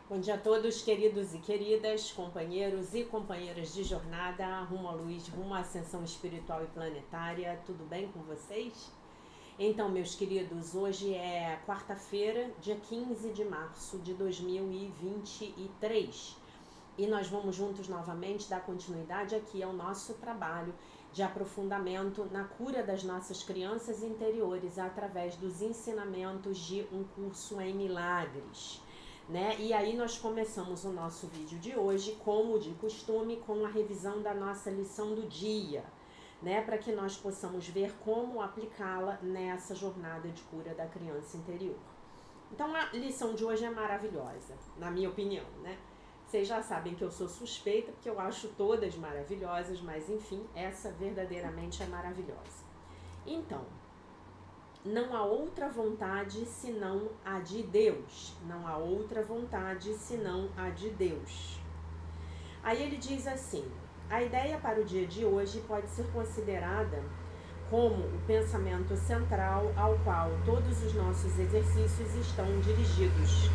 Bom dia a todos, queridos e queridas, companheiros e companheiras de jornada, rumo à luz, rumo à ascensão espiritual e planetária. Tudo bem com vocês? Então, meus queridos, hoje é quarta-feira, dia 15 de março de 2023. E nós vamos juntos novamente dar continuidade aqui ao nosso trabalho de aprofundamento na cura das nossas crianças interiores através dos ensinamentos de um curso em milagres. Né? E aí nós começamos o nosso vídeo de hoje, como de costume, com a revisão da nossa lição do dia, né? Para que nós possamos ver como aplicá-la nessa jornada de cura da criança interior. Então a lição de hoje é maravilhosa, na minha opinião, né? Vocês já sabem que eu sou suspeita, porque eu acho todas maravilhosas, mas enfim, essa verdadeiramente é maravilhosa. Então, não há outra vontade senão a de Deus. Não há outra vontade senão a de Deus. Aí ele diz assim: a ideia para o dia de hoje pode ser considerada como o pensamento central ao qual todos os nossos exercícios estão dirigidos.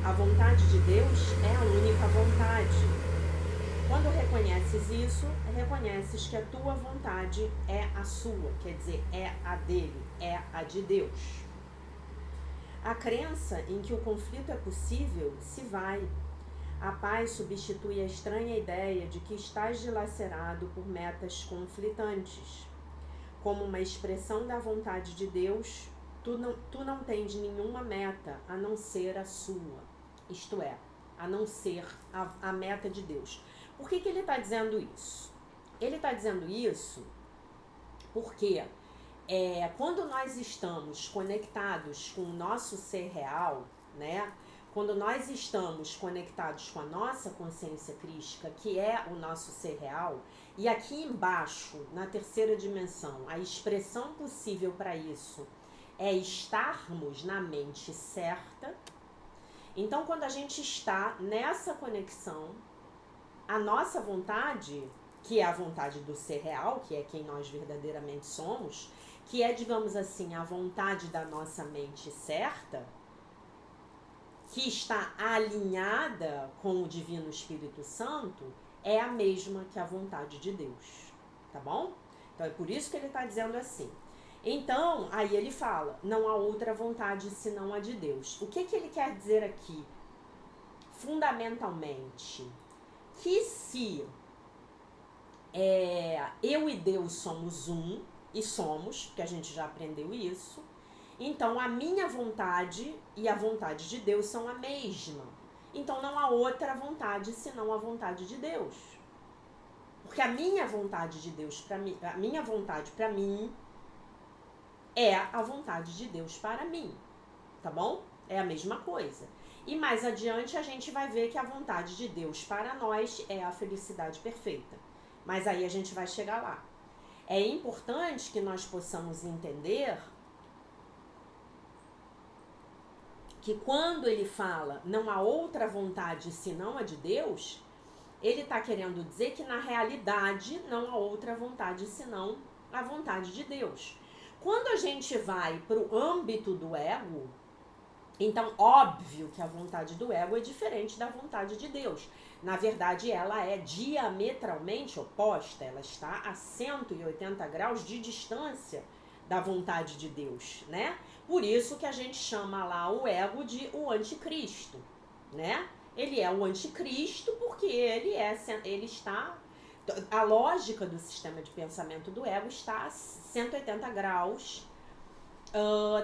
A vontade de Deus é a única vontade. Quando reconheces isso, reconheces que a tua vontade é a sua, quer dizer, é a dele, é a de Deus. A crença em que o conflito é possível se vai. A paz substitui a estranha ideia de que estás dilacerado por metas conflitantes. Como uma expressão da vontade de Deus, tu não tens nenhuma meta a não ser a sua, isto é, a não ser a meta de Deus. Por que ele está dizendo isso? Ele está dizendo isso porque quando nós estamos conectados com o nosso ser real, né? Quando nós estamos conectados com a nossa consciência crística, que é o nosso ser real, e aqui embaixo, na terceira dimensão, a expressão possível para isso é estarmos na mente certa. Então, quando a gente está nessa conexão, a nossa vontade, que é a vontade do ser real, que é quem nós verdadeiramente somos, que é, digamos assim, a vontade da nossa mente certa, que está alinhada com o Divino Espírito Santo, é a mesma que a vontade de Deus, tá bom? Então é por isso que ele está dizendo assim. Então, aí ele fala, não há outra vontade senão a de Deus. O que ele quer dizer aqui? Fundamentalmente, que se eu e Deus somos um, e somos, porque a gente já aprendeu isso, então a minha vontade e a vontade de Deus são a mesma. Então não há outra vontade senão a vontade de Deus. Porque a minha vontade de Deus para mim, a minha vontade para mim é a vontade de Deus para mim. Tá bom? É a mesma coisa. E mais adiante a gente vai ver que a vontade de Deus para nós é a felicidade perfeita. Mas aí a gente vai chegar lá. É importante que nós possamos entender que quando ele fala não há outra vontade senão a de Deus, ele está querendo dizer que na realidade não há outra vontade senão a vontade de Deus. Quando a gente vai para o âmbito do ego, então, óbvio que a vontade do ego é diferente da vontade de Deus. Na verdade, ela é diametralmente oposta. Ela está a 180 graus de distância da vontade de Deus, né? Por isso que a gente chama lá o ego de o anticristo, né? Ele é o anticristo porque ele está... A lógica do sistema de pensamento do ego está a 180 graus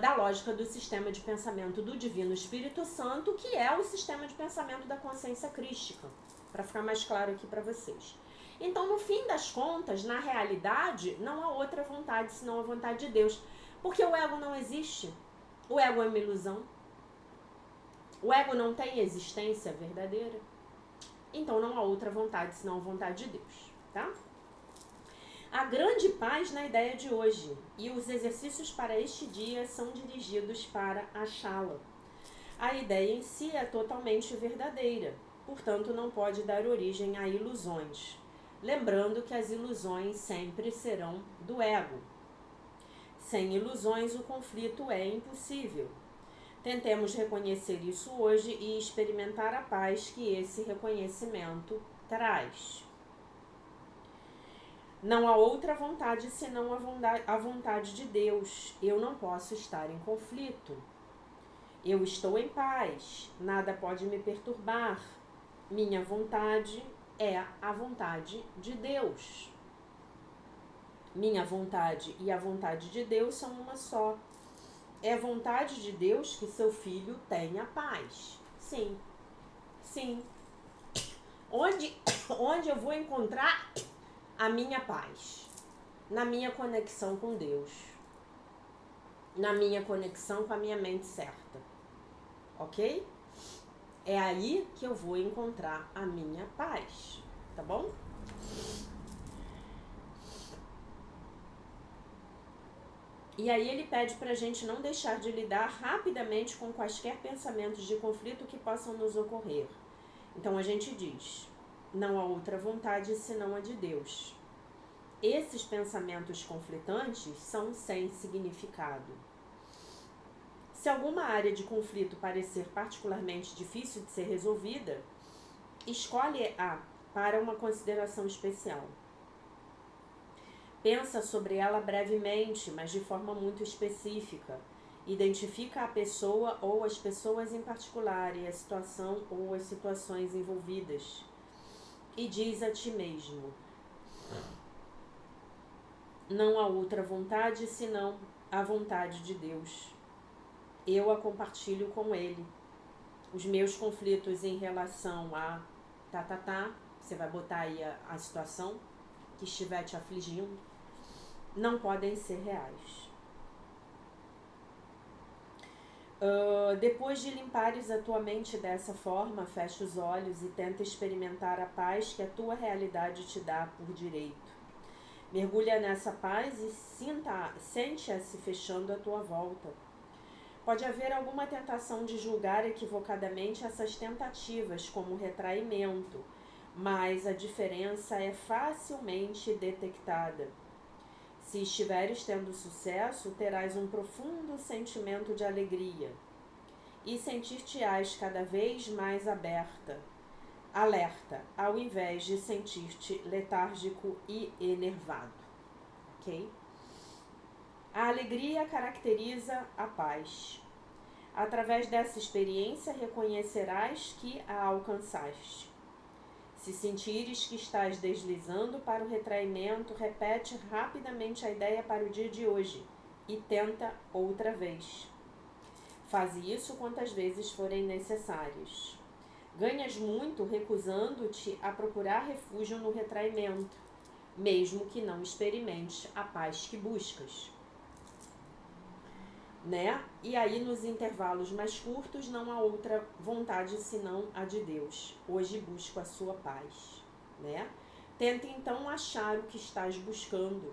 da lógica do sistema de pensamento do Divino Espírito Santo, que é o sistema de pensamento da consciência crística, para ficar mais claro aqui para vocês. Então, no fim das contas, na realidade, não há outra vontade senão a vontade de Deus, porque o ego não existe, o ego é uma ilusão, o ego não tem existência verdadeira, então não há outra vontade senão a vontade de Deus, tá? A grande paz na ideia de hoje e os exercícios para este dia são dirigidos para achá-la. A ideia em si é totalmente verdadeira, portanto não pode dar origem a ilusões. Lembrando que as ilusões sempre serão do ego. Sem ilusões o conflito é impossível. Tentemos reconhecer isso hoje e experimentar a paz que esse reconhecimento traz. Não há outra vontade senão a vontade de Deus. Eu não posso estar em conflito. Eu estou em paz. Nada pode me perturbar. Minha vontade é a vontade de Deus. Minha vontade e a vontade de Deus são uma só. É vontade de Deus que seu filho tenha paz. Sim, sim. Onde eu vou encontrar a minha paz? Na minha conexão com Deus. Na minha conexão com a minha mente certa. Ok? É aí que eu vou encontrar a minha paz. Tá bom? E aí ele pede pra gente não deixar de lidar rapidamente com quaisquer pensamentos de conflito que possam nos ocorrer. Então a gente diz, não há outra vontade senão a de Deus. Esses pensamentos conflitantes são sem significado. Se alguma área de conflito parecer particularmente difícil de ser resolvida, escolhe-a para uma consideração especial. Pensa sobre ela brevemente, mas de forma muito específica. Identifica a pessoa ou as pessoas em particular e a situação ou as situações envolvidas. E diz a ti mesmo: não há outra vontade senão a vontade de Deus. Eu a compartilho com Ele. Os meus conflitos em relação a você vai botar aí a situação que estiver te afligindo, não podem ser reais. Depois de limpares a tua mente dessa forma, fecha os olhos e tenta experimentar a paz que a tua realidade te dá por direito. Mergulha nessa paz e sente-a se fechando à tua volta. Pode haver alguma tentação de julgar equivocadamente essas tentativas como retraimento, mas a diferença é facilmente detectada. Se estiveres tendo sucesso, terás um profundo sentimento de alegria e sentir-te-ás cada vez mais alerta, ao invés de sentir-te letárgico e enervado. Ok? A alegria caracteriza a paz. Através dessa experiência, reconhecerás que a alcançaste. Se sentires que estás deslizando para o retraimento, repete rapidamente a ideia para o dia de hoje e tenta outra vez. Faze isso quantas vezes forem necessárias. Ganhas muito recusando-te a procurar refúgio no retraimento, mesmo que não experimentes a paz que buscas. Né? E aí nos intervalos mais curtos não há outra vontade senão a de Deus. Hoje busco a sua paz, né? Tenta então achar o que estás buscando.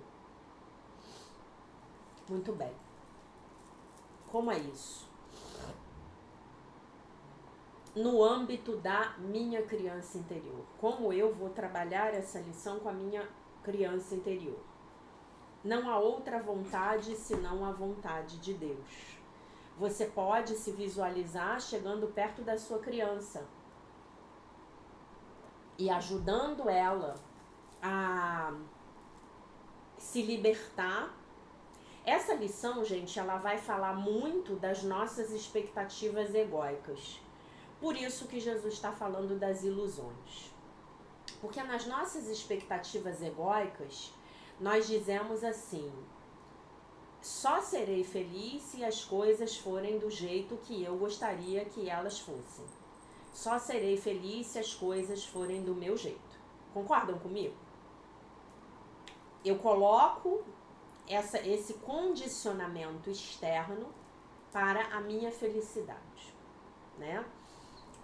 Muito bem. Como é isso? No âmbito da minha criança interior. Como eu vou trabalhar essa lição com a minha criança interior? Não há outra vontade senão a vontade de Deus. Você pode se visualizar chegando perto da sua criança e ajudando ela a se libertar. Essa lição, gente, ela vai falar muito das nossas expectativas egóicas. Por isso que Jesus está falando das ilusões. Porque nas nossas expectativas egóicas, nós dizemos assim: só serei feliz se as coisas forem do jeito que eu gostaria que elas fossem. Só serei feliz se as coisas forem do meu jeito. Concordam comigo? Eu coloco esse condicionamento externo para a minha felicidade, né?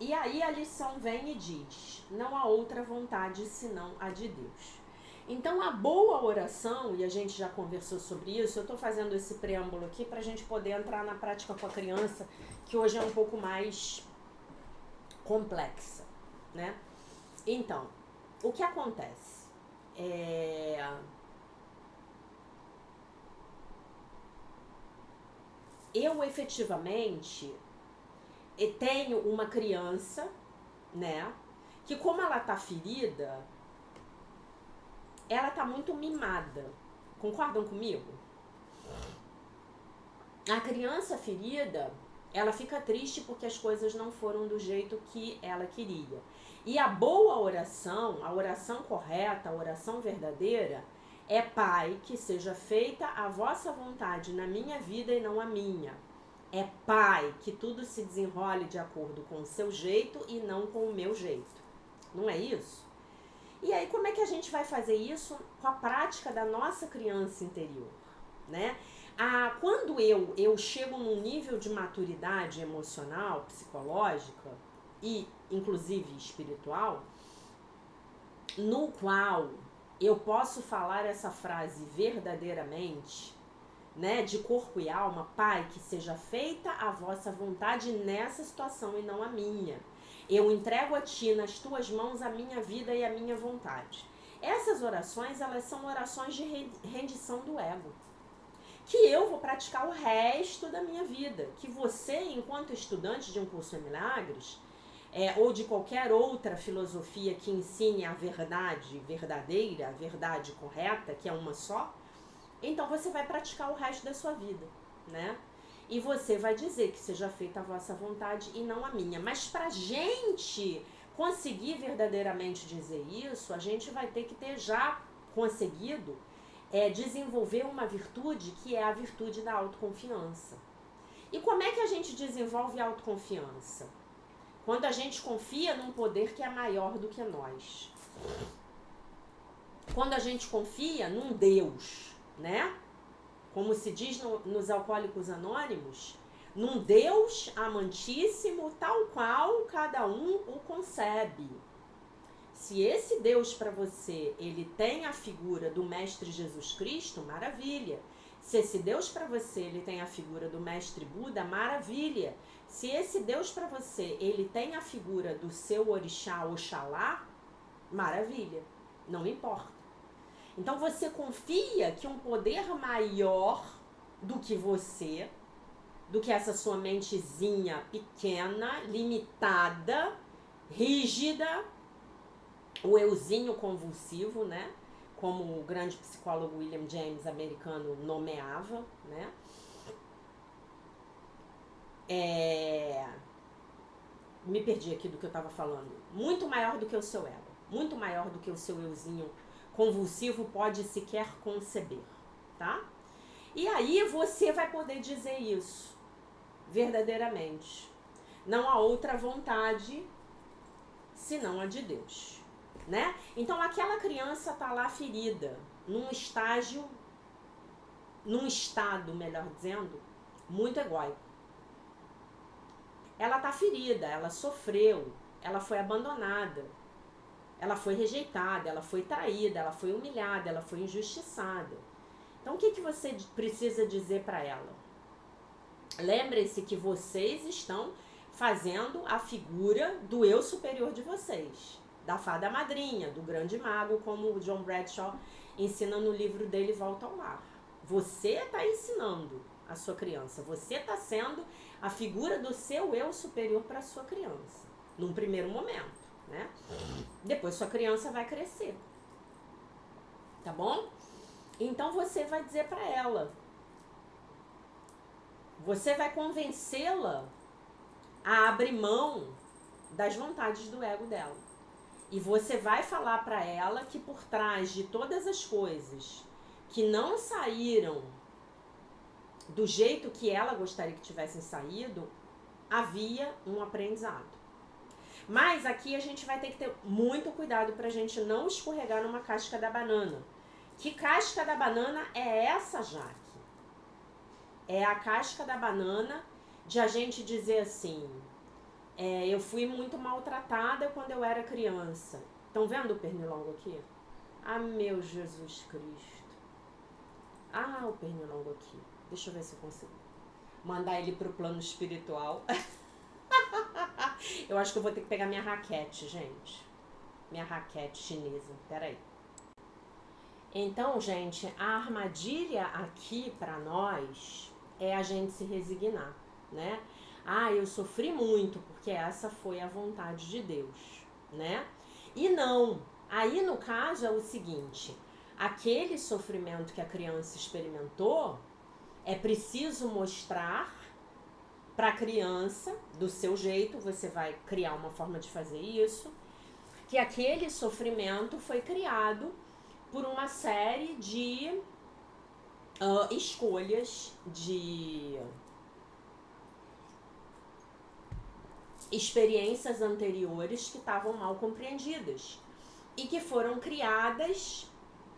E aí a lição vem e diz: não há outra vontade senão a de Deus. Então a boa oração, e a gente já conversou sobre isso, eu estou fazendo esse preâmbulo aqui para a gente poder entrar na prática com a criança, que hoje é um pouco mais complexa, né? Então, o que acontece? Eu efetivamente tenho uma criança, né, que como ela tá ferida, ela tá muito mimada. Concordam comigo? A criança ferida, ela fica triste porque as coisas não foram do jeito que ela queria. E a boa oração, a oração correta, a oração verdadeira, é: Pai, que seja feita a vossa vontade na minha vida e não a minha. É: Pai, que tudo se desenrole de acordo com o seu jeito e não com o meu jeito. Não é isso? E aí, como é que a gente vai fazer isso com a prática da nossa criança interior, né? Quando eu chego num nível de maturidade emocional, psicológica e inclusive espiritual, no qual eu posso falar essa frase verdadeiramente, né, de corpo e alma: Pai, que seja feita a vossa vontade nessa situação e não a minha. Eu entrego a ti nas tuas mãos a minha vida e a minha vontade. Essas orações, elas são orações de rendição do ego, que eu vou praticar o resto da minha vida. Que você, enquanto estudante de um curso em milagres, ou de qualquer outra filosofia que ensine a verdade verdadeira, a verdade correta, que é uma só, então você vai praticar o resto da sua vida, né? E você vai dizer que seja feita a vossa vontade e não a minha. Mas pra gente conseguir verdadeiramente dizer isso, a gente vai ter que ter já conseguido desenvolver uma virtude que é a virtude da autoconfiança. E como é que a gente desenvolve a autoconfiança? Quando a gente confia num poder que é maior do que nós. Quando a gente confia num Deus, né? Como se diz nos Alcoólicos Anônimos, num Deus amantíssimo, tal qual cada um o concebe. Se esse Deus para você, ele tem a figura do Mestre Jesus Cristo, maravilha. Se esse Deus para você, ele tem a figura do Mestre Buda, maravilha. Se esse Deus para você, ele tem a figura do seu orixá, Oxalá, maravilha. Não importa. Então você confia que um poder maior do que você, do que essa sua mentezinha pequena, limitada, rígida, o euzinho convulsivo, né? Como o grande psicólogo William James, americano, nomeava, né? Me perdi aqui do que eu estava falando. Muito maior do que o seu ego. Muito maior do que o seu euzinho convulsivo pode sequer conceber, tá? E aí você vai poder dizer isso verdadeiramente. Não há outra vontade senão a de Deus, né? Então aquela criança tá lá ferida, num estado, melhor dizendo, muito egóico. Ela tá ferida, ela sofreu, ela foi abandonada, ela foi rejeitada, ela foi traída, ela foi humilhada, ela foi injustiçada. Então o que você precisa dizer para ela? Lembre-se que vocês estão fazendo a figura do eu superior de vocês, da fada madrinha, do grande mago, como o John Bradshaw ensina no livro dele Volta ao Lar. Você está ensinando a sua criança, você está sendo a figura do seu eu superior para a sua criança, num primeiro momento, né? Depois sua criança vai crescer, tá bom? Então você vai dizer para ela, você vai convencê-la a abrir mão das vontades do ego dela. E você vai falar para ela que por trás de todas as coisas que não saíram do jeito que ela gostaria que tivessem saído, havia um aprendizado. Mas aqui a gente vai ter que ter muito cuidado para a gente não escorregar numa casca da banana. Que casca da banana é essa, Jaque? É a casca da banana de a gente dizer assim, eu fui muito maltratada quando eu era criança. Estão vendo o pernilongo aqui? Ah, meu Jesus Cristo. Ah, o pernilongo aqui. Deixa eu ver se eu consigo mandar ele pro plano espiritual. Eu acho que eu vou ter que pegar minha raquete, gente. Minha raquete chinesa. Peraí. Então, gente, a armadilha aqui para nós é a gente se resignar, né? Ah, eu sofri muito porque essa foi a vontade de Deus, né? E não. Aí no caso é o seguinte, aquele sofrimento que a criança experimentou, é preciso mostrar para a criança, do seu jeito, você vai criar uma forma de fazer isso, que aquele sofrimento foi criado por uma série de escolhas, de experiências anteriores que estavam mal compreendidas e que foram criadas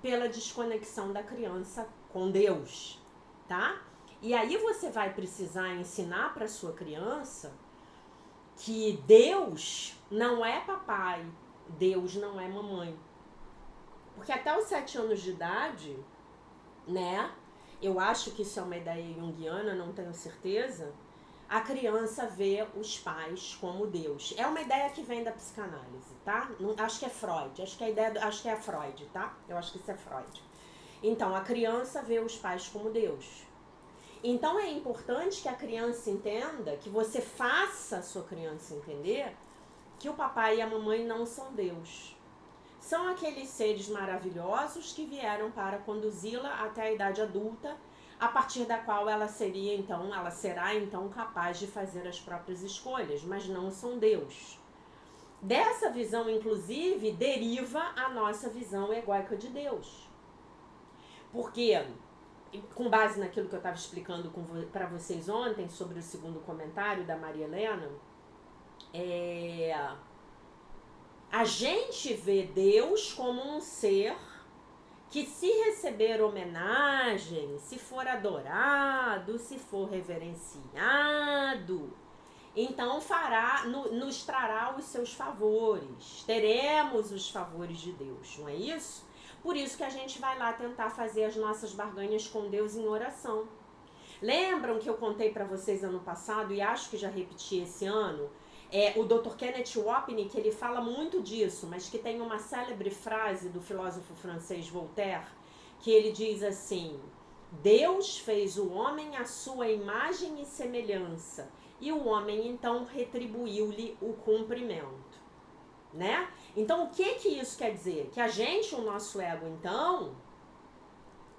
pela desconexão da criança com Deus, tá? E aí você vai precisar ensinar para sua criança que Deus não é papai, Deus não é mamãe. Porque até os 7 anos de idade, né? Eu acho que isso é uma ideia junguiana, não tenho certeza. A criança vê os pais como Deus. É uma ideia que vem da psicanálise, tá? Não, acho que é Freud. Acho que é Freud, tá? Eu acho que isso é Freud. Então, a criança vê os pais como Deus. Então, é importante que a criança entenda, que você faça a sua criança entender que o papai e a mamãe não são Deus. São aqueles seres maravilhosos que vieram para conduzi-la até a idade adulta, a partir da qual ela será então capaz de fazer as próprias escolhas, mas não são Deus. Dessa visão, inclusive, deriva a nossa visão egóica de Deus. Porque, com base naquilo que eu estava explicando para vocês ontem, sobre o segundo comentário da Maria Helena, a gente vê Deus como um ser que, se receber homenagem, se for adorado, se for reverenciado, então nos trará os seus favores. Teremos os favores de Deus, não é isso? Por isso que a gente vai lá tentar fazer as nossas barganhas com Deus em oração. Lembram que eu contei para vocês ano passado, e acho que já repeti esse ano, o Dr. Kenneth Wapnick, ele fala muito disso, mas que tem uma célebre frase do filósofo francês Voltaire, que ele diz assim: Deus fez o homem à sua imagem e semelhança, e o homem então retribuiu-lhe o cumprimento, né? Então, o que isso quer dizer? Que a gente, o nosso ego, então,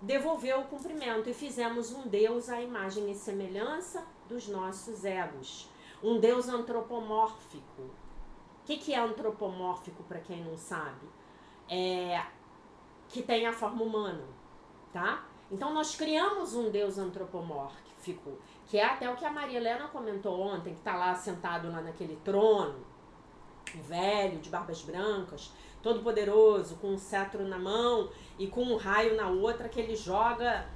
devolveu o cumprimento e fizemos um Deus à imagem e semelhança dos nossos egos. Um Deus antropomórfico. O que é antropomórfico, para quem não sabe? Que tem a forma humana, tá? Então nós criamos um Deus antropomórfico, que é até o que a Maria Helena comentou ontem, que está lá sentado lá naquele trono, velho, de barbas brancas, todo poderoso, com um cetro na mão e com um raio na outra, que ele joga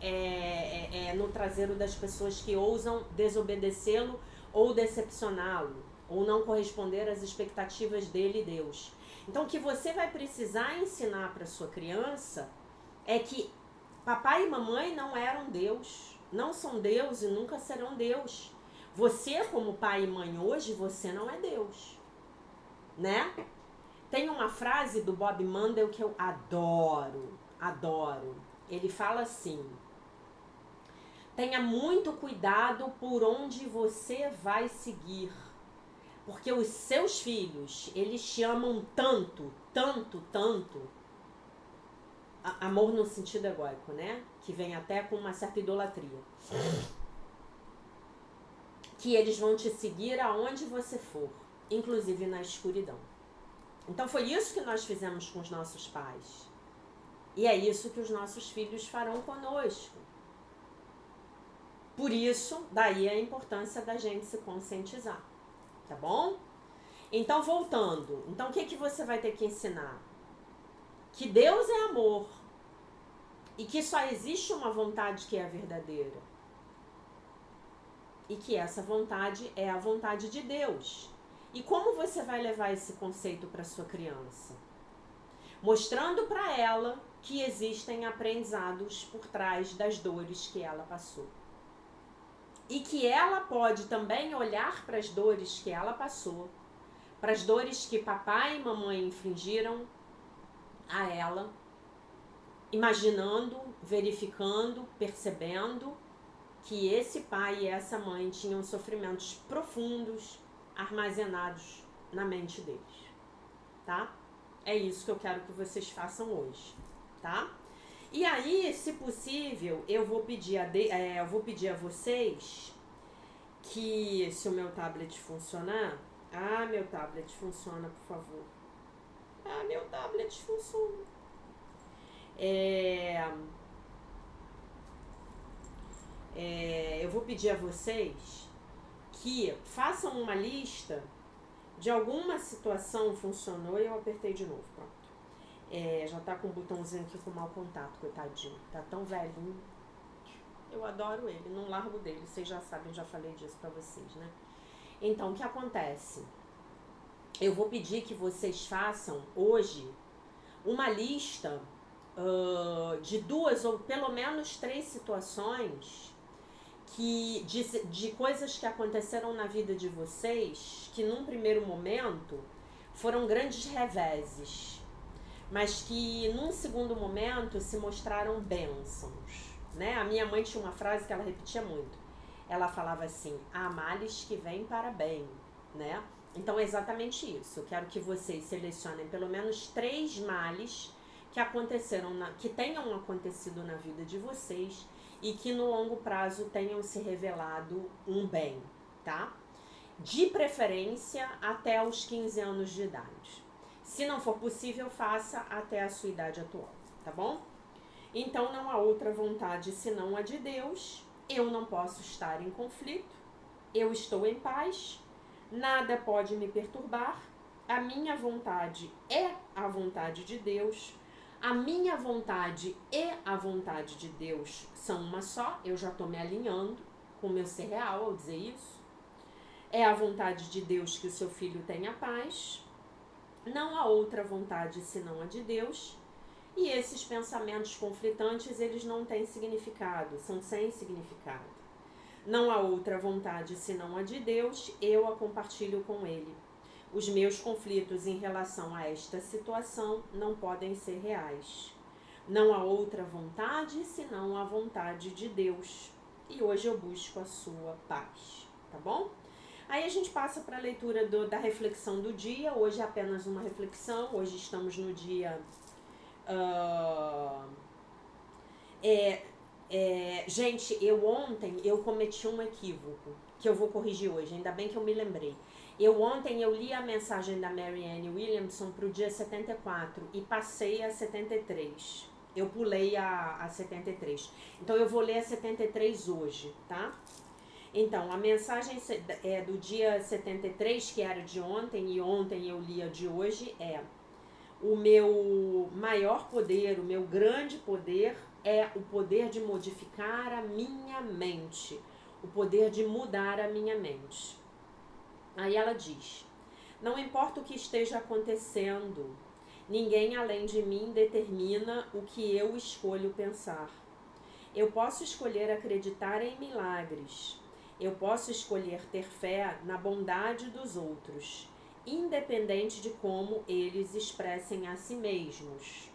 no traseiro das pessoas que ousam desobedecê-lo ou decepcioná-lo, ou não corresponder às expectativas dele e Deus. Então, o que você vai precisar ensinar para sua criança é que papai e mamãe não eram Deus, não são Deus e nunca serão Deus. Você, como pai e mãe hoje, você não é Deus, né? Tem uma frase do Bob Mandel que eu adoro. Ele fala assim: tenha muito cuidado por onde você vai seguir, porque os seus filhos, eles te amam tanto, amor no sentido egóico, né? Que vem até com uma certa idolatria, que eles vão te seguir aonde você for, inclusive na escuridão. Então foi isso que nós fizemos com os nossos pais. E é isso que os nossos filhos farão conosco. Por isso, daí a importância da gente se conscientizar. Tá bom? Então, voltando. Então, o que você vai ter que ensinar? Que Deus é amor. E que só existe uma vontade que é a verdadeira. E que essa vontade é a vontade de Deus. E como você vai levar esse conceito para sua criança? Mostrando para ela que existem aprendizados por trás das dores que ela passou. E que ela pode também olhar para as dores que ela passou, para as dores que papai e mamãe infligiram a ela, imaginando, verificando, percebendo que esse pai e essa mãe tinham sofrimentos profundos armazenados na mente deles, tá? É isso que eu quero que vocês façam hoje, tá? E aí, se possível, eu vou pedir a vocês que, se o meu tablet funcionar... Ah, meu tablet funciona, por favor. Ah, meu tablet funciona. Eu vou pedir a vocês que façam uma lista de alguma situação. Funcionou e eu apertei de novo, pronto. Já tá com o botãozinho aqui com mau contato, coitadinho. Tá tão velhinho. Eu adoro ele, não largo dele. Vocês já sabem, já falei disso pra vocês, né? Então, o que acontece? Eu vou pedir que vocês façam hoje uma lista de 2 ou pelo menos 3 situações de coisas que aconteceram na vida de vocês que num primeiro momento foram grandes reveses, mas que num segundo momento se mostraram bênçãos, né? A minha mãe tinha uma frase que ela repetia muito. Ela falava assim: há males que vêm para bem, né? Então é exatamente isso. Eu quero que vocês selecionem pelo menos 3 males que aconteceram, que tenham acontecido na vida de vocês e que no longo prazo tenham se revelado um bem, tá? De preferência até os 15 anos de idade. Se não for possível, faça até a sua idade atual, tá bom? Então não há outra vontade senão a de Deus. Eu não posso estar em conflito. Eu estou em paz. Nada pode me perturbar. A minha vontade é a vontade de Deus. A minha vontade e a vontade de Deus são uma só. Eu já estou me alinhando com o meu ser real ao dizer isso. É a vontade de Deus que o seu filho tenha paz. Não há outra vontade senão a de Deus. E esses pensamentos conflitantes, eles não têm significado, são sem significado. Não há outra vontade senão a de Deus, eu a compartilho com Ele. Os meus conflitos em relação a esta situação não podem ser reais. Não há outra vontade senão a vontade de Deus. E hoje eu busco a sua paz, tá bom? Aí a gente passa para a leitura da reflexão do dia. Hoje é apenas uma reflexão, hoje estamos no dia... gente, ontem eu cometi um equívoco que eu vou corrigir hoje, ainda bem que eu me lembrei. Ontem eu li a mensagem da Marianne Williamson para o dia 74 e passei a 73. Eu pulei a 73. Então eu vou ler a 73 hoje, tá? Então, a mensagem do dia 73, que era de ontem, e ontem eu li a de hoje, o meu maior poder, o meu grande poder é o poder de modificar a minha mente, o poder de mudar a minha mente. Aí ela diz: não importa o que esteja acontecendo, ninguém além de mim determina o que eu escolho pensar. Eu posso escolher acreditar em milagres. Eu posso escolher ter fé na bondade dos outros, independente de como eles expressem a si mesmos.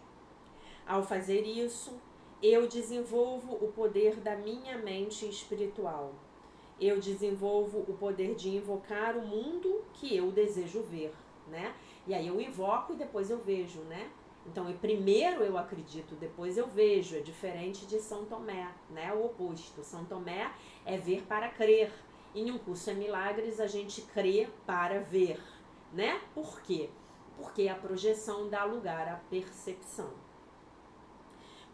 Ao fazer isso, eu desenvolvo o poder da minha mente espiritual. Eu desenvolvo o poder de invocar o mundo que eu desejo ver, né? E aí eu invoco e depois eu vejo, né? Então, primeiro eu acredito, depois eu vejo. É diferente de São Tomé, né? O oposto. São Tomé é ver para crer. Em um curso em milagres, a gente crê para ver, né? Por quê? Porque a projeção dá lugar à percepção.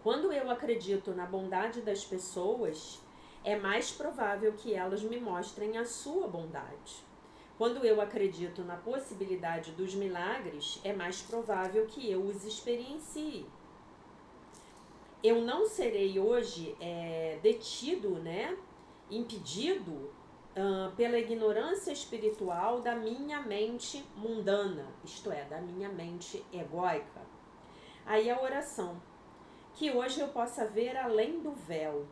Quando eu acredito na bondade das pessoas, é mais provável que elas me mostrem a sua bondade. Quando eu acredito na possibilidade dos milagres, é mais provável que eu os experiencie. Eu não serei hoje detido, né, impedido pela ignorância espiritual da minha mente mundana, isto é, da minha mente egóica. Aí a oração: que hoje eu possa ver além do véu.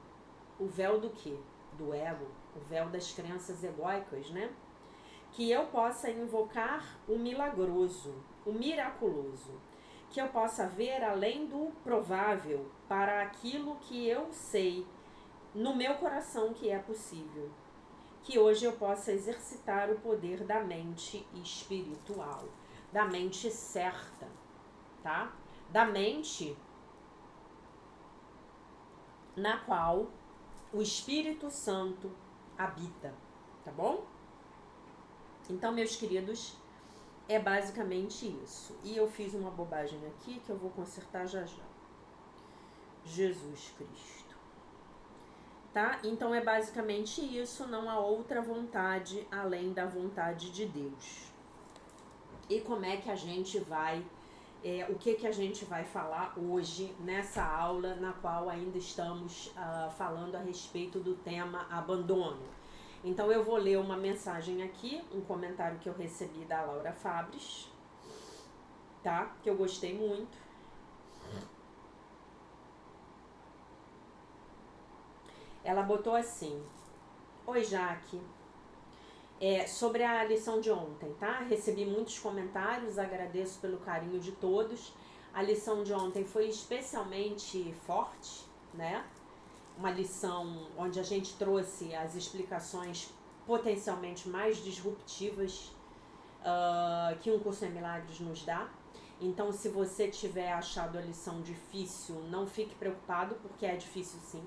O véu do quê? Do ego, o véu das crenças egóicas, né? Que eu possa invocar o milagroso, o miraculoso, que eu possa ver além do provável para aquilo que eu sei no meu coração que é possível, que hoje eu possa exercitar o poder da mente espiritual, da mente certa, tá? Da mente na qual o Espírito Santo habita, tá bom? Então, meus queridos, é basicamente isso. E eu fiz uma bobagem aqui que eu vou consertar já já. Jesus Cristo. Tá? Então é basicamente isso, não há outra vontade além da vontade de Deus. E como é que a gente vai, o que a gente vai falar hoje nessa aula na qual ainda estamos falando a respeito do tema abandono. Então eu vou ler uma mensagem aqui, um comentário que eu recebi da Laura Fabres, tá? Que eu gostei muito. Ela botou assim: oi, Jaque, sobre a lição de ontem, tá? Recebi muitos comentários, agradeço pelo carinho de todos. A lição de ontem foi especialmente forte, né? Uma lição onde a gente trouxe as explicações potencialmente mais disruptivas que um curso em milagres nos dá. Então, se você tiver achado a lição difícil, não fique preocupado, porque é difícil sim.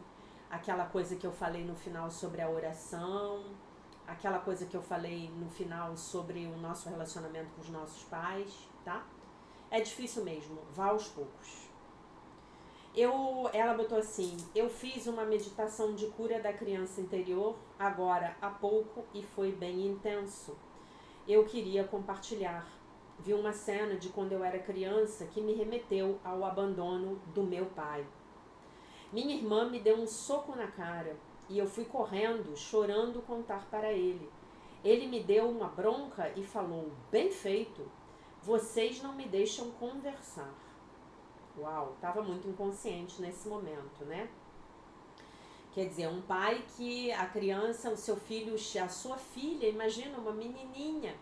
Aquela coisa que eu falei no final sobre a oração, aquela coisa que eu falei no final sobre o nosso relacionamento com os nossos pais, tá? É difícil mesmo, vá aos poucos. Ela botou assim: eu fiz uma meditação de cura da criança interior agora há pouco e foi bem intenso. Eu queria compartilhar. Vi uma cena de quando eu era criança que me remeteu ao abandono do meu pai. Minha irmã me deu um soco na cara e eu fui correndo, chorando, contar para ele. Ele me deu uma bronca e falou: bem feito, vocês não me deixam conversar. Uau, estava muito inconsciente nesse momento, né? Quer dizer, um pai que a criança, o seu filho, a sua filha, imagina uma menininha,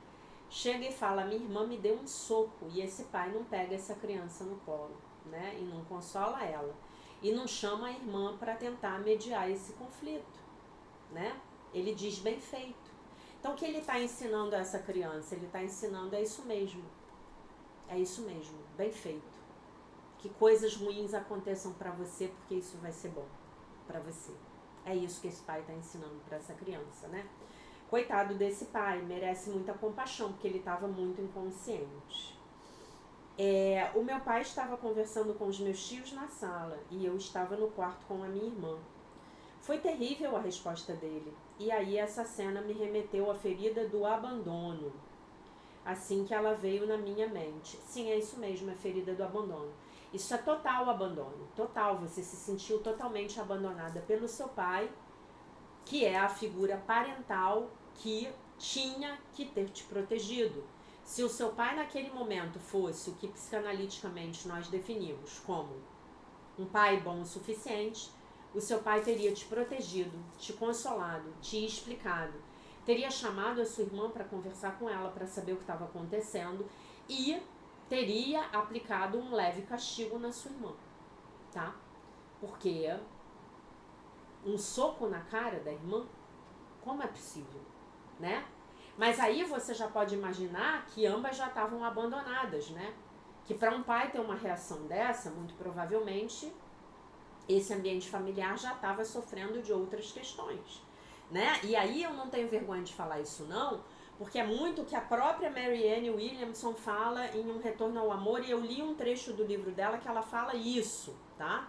chega e fala: minha irmã me deu um soco, e esse pai não pega essa criança no colo, né? E não consola ela. E não chama a irmã para tentar mediar esse conflito, né? Ele diz: bem feito. Então, o que ele está ensinando a essa criança? Ele está ensinando: é isso mesmo, bem feito. Que coisas ruins aconteçam para você, porque isso vai ser bom para você. É isso que esse pai está ensinando para essa criança, né? Coitado desse pai, merece muita compaixão, porque ele estava muito inconsciente. O meu pai estava conversando com os meus tios na sala e eu estava no quarto com a minha irmã. Foi terrível a resposta dele, e aí essa cena me remeteu à ferida do abandono, assim que ela veio na minha mente. Sim, é isso mesmo, é ferida do abandono. Isso é total abandono, total, você se sentiu totalmente abandonada pelo seu pai, que é a figura parental que tinha que ter te protegido. Se o seu pai naquele momento fosse o que psicanaliticamente nós definimos como um pai bom o suficiente, o seu pai teria te protegido, te consolado, te explicado, teria chamado a sua irmã para conversar com ela, para saber o que estava acontecendo e teria aplicado um leve castigo na sua irmã, tá? Porque um soco na cara da irmã, como é possível, né? Mas aí você já pode imaginar que ambas já estavam abandonadas, né? Que para um pai ter uma reação dessa, muito provavelmente, esse ambiente familiar já estava sofrendo de outras questões, né? E aí eu não tenho vergonha de falar isso não, porque é muito o que a própria Marianne Williamson fala em Um Retorno ao Amor, e eu li um trecho do livro dela que ela fala isso, tá?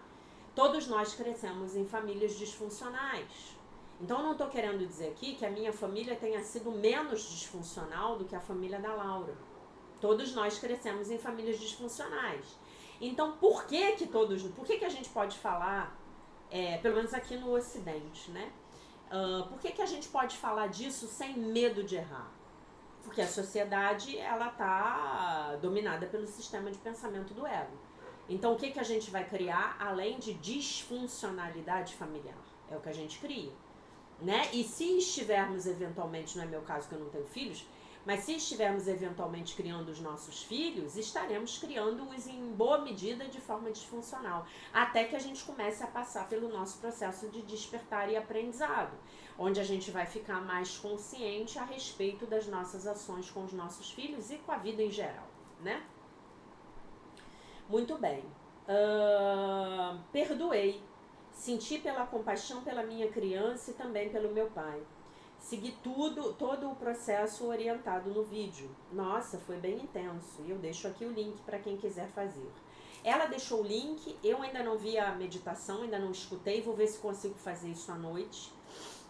Todos nós crescemos em famílias disfuncionais. Então eu não estou querendo dizer aqui que a minha família tenha sido menos disfuncional do que a família da Laura. Todos nós crescemos em famílias disfuncionais. Então por que a gente pode falar, pelo menos aqui no Ocidente, né? Por que a gente pode falar disso sem medo de errar? Porque a sociedade, ela tá dominada pelo sistema de pensamento do ego. Então o que a gente vai criar além de disfuncionalidade familiar? É o que a gente cria, né? E se estivermos eventualmente, não é meu caso que eu não tenho filhos, Mas se estivermos eventualmente criando os nossos filhos, estaremos criando-os em boa medida de forma disfuncional, até que a gente comece a passar pelo nosso processo de despertar e aprendizado, onde a gente vai ficar mais consciente a respeito das nossas ações com os nossos filhos e com a vida em geral, né? Muito bem. Perdoei. Senti pela compaixão pela minha criança e também pelo meu pai. Segui todo o processo orientado no vídeo. Nossa, foi bem intenso. E eu deixo aqui o link para quem quiser fazer. Ela deixou o link, eu ainda não vi a meditação, ainda não escutei, vou ver se consigo fazer isso à noite,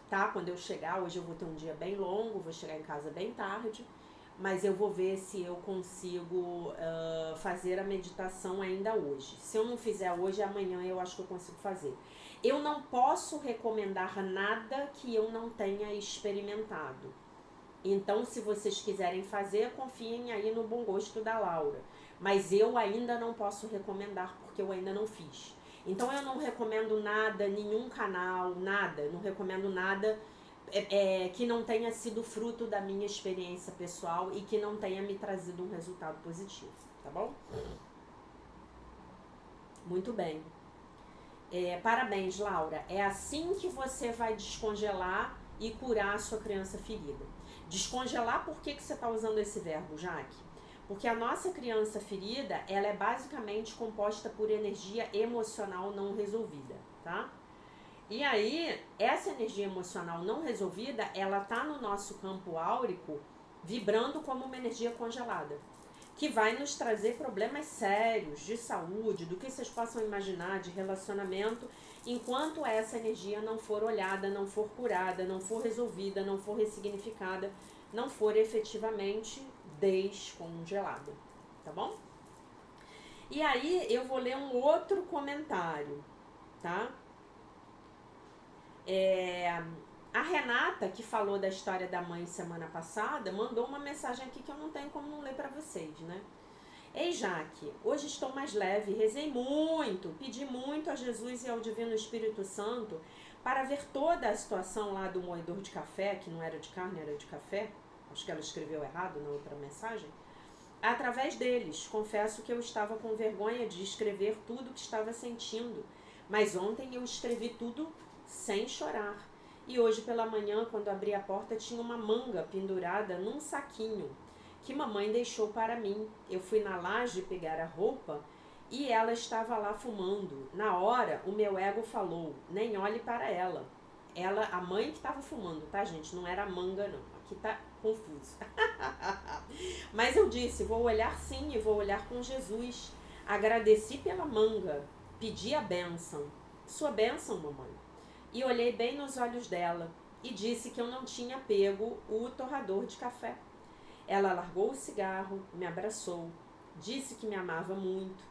tá? Quando eu chegar, hoje eu vou ter um dia bem longo, vou chegar em casa bem tarde, mas eu vou ver se eu consigo fazer a meditação ainda hoje. Se eu não fizer hoje, amanhã eu acho que eu consigo fazer. Eu não posso recomendar nada que eu não tenha experimentado. Então, se vocês quiserem fazer, confiem aí no bom gosto da Laura. Mas eu ainda não posso recomendar, porque eu ainda não fiz. Então, eu não recomendo nada, nenhum canal, nada. Não recomendo nada que não tenha sido fruto da minha experiência pessoal e que não tenha me trazido um resultado positivo, tá bom? Muito bem. Parabéns, Laura. É assim que você vai descongelar e curar a sua criança ferida. Descongelar, por que você está usando esse verbo, Jaque? Porque a nossa criança ferida, ela é basicamente composta por energia emocional não resolvida, tá? E aí, essa energia emocional não resolvida, ela tá no nosso campo áurico, vibrando como uma energia congelada, que vai nos trazer problemas sérios de saúde, do que vocês possam imaginar, de relacionamento, enquanto essa energia não for olhada, não for curada, não for resolvida, não for ressignificada, não for efetivamente descongelada, tá bom? E aí, eu vou ler um outro comentário, tá? A Renata, que falou da história da mãe semana passada, mandou uma mensagem aqui que eu não tenho como não ler para vocês, né? Ei, Jaque, hoje estou mais leve, rezei muito, pedi muito a Jesus e ao Divino Espírito Santo para ver toda a situação lá do moedor de café, que não era de carne, era de café, acho que ela escreveu errado na outra mensagem, através deles. Confesso que eu estava com vergonha de escrever tudo o que estava sentindo, mas ontem eu escrevi tudo sem chorar. E hoje pela manhã, quando abri a porta, tinha uma manga pendurada num saquinho que mamãe deixou para mim. Eu fui na laje pegar a roupa e ela estava lá fumando. Na hora, o meu ego falou, nem olhe para ela. Ela, a mãe que estava fumando, tá, gente? Não era a manga, não. Aqui tá confuso. Mas eu disse, vou olhar sim e vou olhar com Jesus. Agradeci pela manga, pedi a bênção. Sua bênção, mamãe. E olhei bem nos olhos dela e disse que eu não tinha pego o torrador de café. Ela largou o cigarro, me abraçou, disse que me amava muito,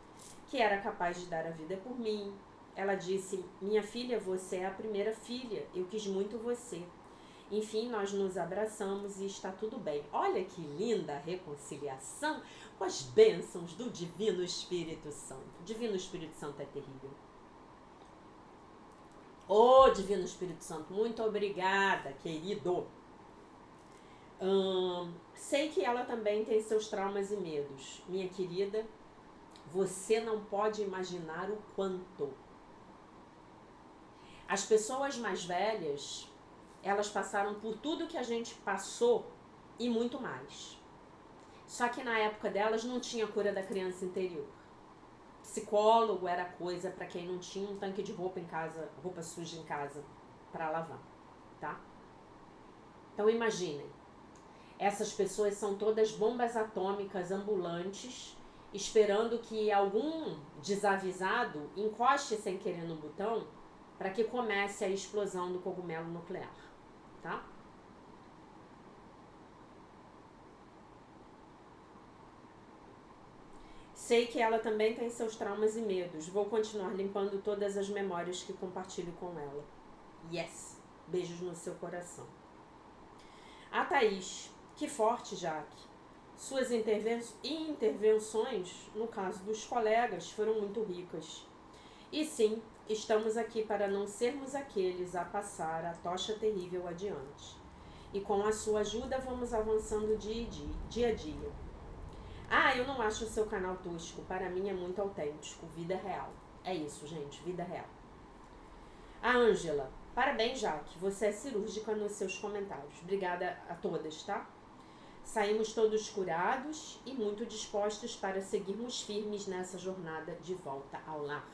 que era capaz de dar a vida por mim. Ela disse, minha filha, você é a primeira filha, eu quis muito você. Enfim, nós nos abraçamos e está tudo bem. Olha que linda reconciliação com as bênçãos do Divino Espírito Santo. O Divino Espírito Santo é terrível. Ô, Divino Espírito Santo, muito obrigada, querido. Sei que ela também tem seus traumas e medos. Minha querida, você não pode imaginar o quanto. As pessoas mais velhas, elas passaram por tudo que a gente passou e muito mais. Só que na época delas não tinha cura da criança interior. Psicólogo era coisa para quem não tinha um tanque de roupa em casa, roupa suja em casa para lavar, tá? Então imaginem, essas pessoas são todas bombas atômicas ambulantes, esperando que algum desavisado encoste sem querer no botão para que comece a explosão do cogumelo nuclear, tá? Sei que ela também tem seus traumas e medos. Vou continuar limpando todas as memórias que compartilho com ela. Yes! Beijos no seu coração. A Thaís, que forte, Jaque. Suas intervenções, no caso dos colegas, foram muito ricas. E sim, estamos aqui para não sermos aqueles a passar a tocha terrível adiante. E com a sua ajuda vamos avançando dia a dia. Ah, eu não acho o seu canal tosco. Para mim é muito autêntico. Vida real. É isso, gente. Vida real. A Ângela. Parabéns, Jaque. Você é cirúrgica nos seus comentários. Obrigada a todas, tá? Saímos todos curados e muito dispostos para seguirmos firmes nessa jornada de volta ao lar.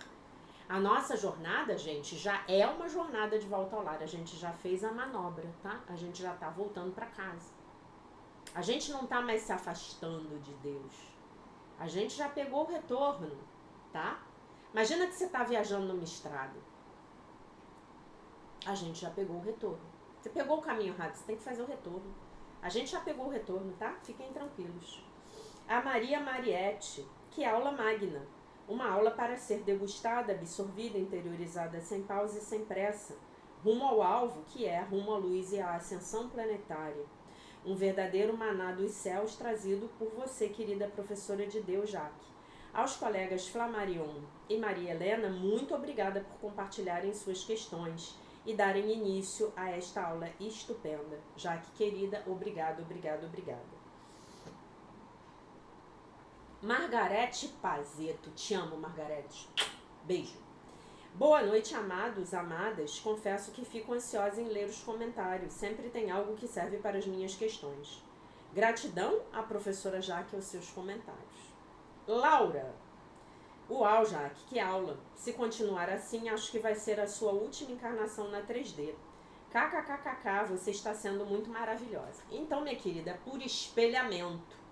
A nossa jornada, gente, já é uma jornada de volta ao lar. A gente já fez a manobra, tá? A gente já tá voltando para casa. A gente não tá mais se afastando de Deus. A gente já pegou o retorno, tá? Imagina que você tá viajando numa estrada. A gente já pegou o retorno. Você pegou o caminho errado, você tem que fazer o retorno. A gente já pegou o retorno, tá? Fiquem tranquilos. A Maria Mariette, que aula magna. Uma aula para ser degustada, absorvida, interiorizada sem pausa e sem pressa. Rumo ao alvo, que é rumo à luz e à ascensão planetária. Um verdadeiro maná dos céus trazido por você, querida professora de Deus, Jaque. Aos colegas Flamarion e Maria Helena, muito obrigada por compartilharem suas questões e darem início a esta aula estupenda. Jaque, querida, obrigada. Margarete Pazeto, te amo, Margarete. Beijo. Boa noite, amados, amadas. Confesso que fico ansiosa em ler os comentários. Sempre tem algo que serve para as minhas questões. Gratidão à professora Jaque aos seus comentários. Laura. Uau, Jaque, que aula. Se continuar assim, acho que vai ser a sua última encarnação na 3D. KKKKK, você está sendo muito maravilhosa. Então, minha querida, por espelhamento,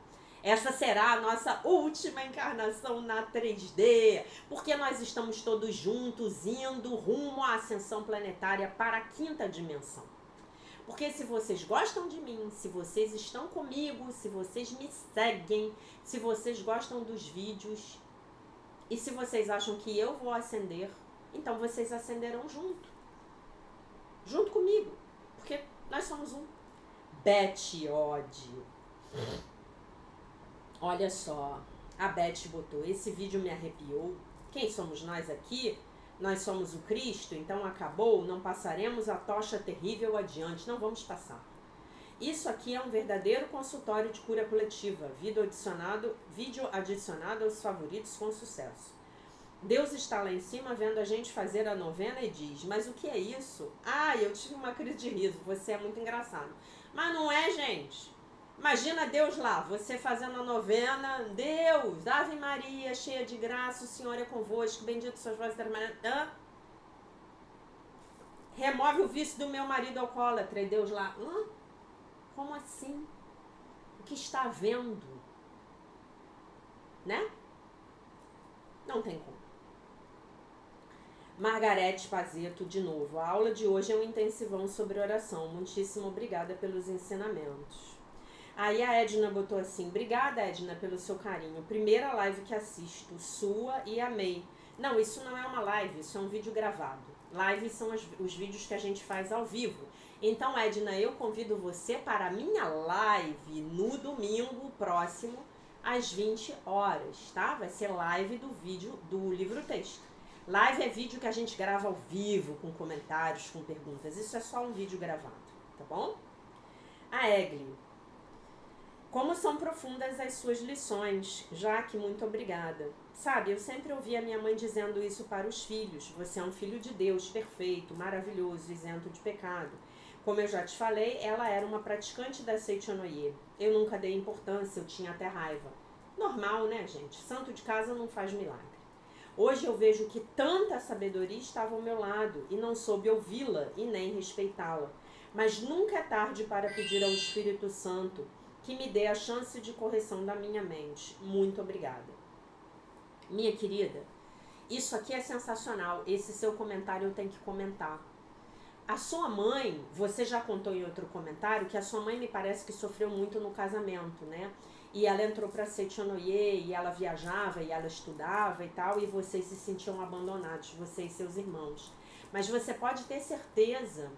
essa será a nossa última encarnação na 3D, porque nós estamos todos juntos indo rumo à ascensão planetária para a 5ª dimensão. Porque se vocês gostam de mim, se vocês estão comigo, se vocês me seguem, se vocês gostam dos vídeos e se vocês acham que eu vou ascender, então vocês ascenderão junto comigo, porque nós somos um. Beth Odd. Olha só, a Beth botou, esse vídeo me arrepiou. Quem somos nós aqui? Nós somos o Cristo, então acabou, não passaremos a tocha terrível adiante, não vamos passar. Isso aqui é um verdadeiro consultório de cura coletiva, vídeo adicionado aos favoritos com sucesso. Deus está lá em cima vendo a gente fazer a novena e diz, mas o que é isso? Ah, eu tive uma crise de riso, você é muito engraçado. Mas não é, gente. Imagina Deus lá, você fazendo a novena, Deus, Ave Maria, cheia de graça, o Senhor é convosco, bendito sois vós, remove o vício do meu marido alcoólatra, e Deus lá, como assim? O que está vendo? Né? Não tem como. Margarete Pazeto, de novo, a aula de hoje é um intensivão sobre oração, muitíssimo obrigada pelos ensinamentos. Aí a Edna botou assim, obrigada, Edna, pelo seu carinho. Primeira live que assisto, sua, e amei. Não, isso não é uma live, isso é um vídeo gravado. Lives são os vídeos que a gente faz ao vivo. Então, Edna, eu convido você para a minha live no domingo próximo, às 20 horas, tá? Vai ser live do vídeo do livro-texto. Live é vídeo que a gente grava ao vivo, com comentários, com perguntas. Isso é só um vídeo gravado, tá bom? A Egli. Como são profundas as suas lições, Jaque, muito obrigada. Sabe, eu sempre ouvi a minha mãe dizendo isso para os filhos. Você é um filho de Deus, perfeito, maravilhoso, isento de pecado. Como eu já te falei, ela era uma praticante da Seichonoye. Eu nunca dei importância, eu tinha até raiva. Normal, né, gente? Santo de casa não faz milagre. Hoje eu vejo que tanta sabedoria estava ao meu lado e não soube ouvi-la e nem respeitá-la. Mas nunca é tarde para pedir ao Espírito Santo que me dê a chance de correção da minha mente. Muito obrigada. Minha querida, isso aqui é sensacional. Esse seu comentário eu tenho que comentar. A sua mãe, você já contou em outro comentário que a sua mãe me parece que sofreu muito no casamento, né? E ela entrou para Seichonoye e ela viajava e ela estudava e tal, e vocês se sentiam abandonados, você e seus irmãos. Mas você pode ter certeza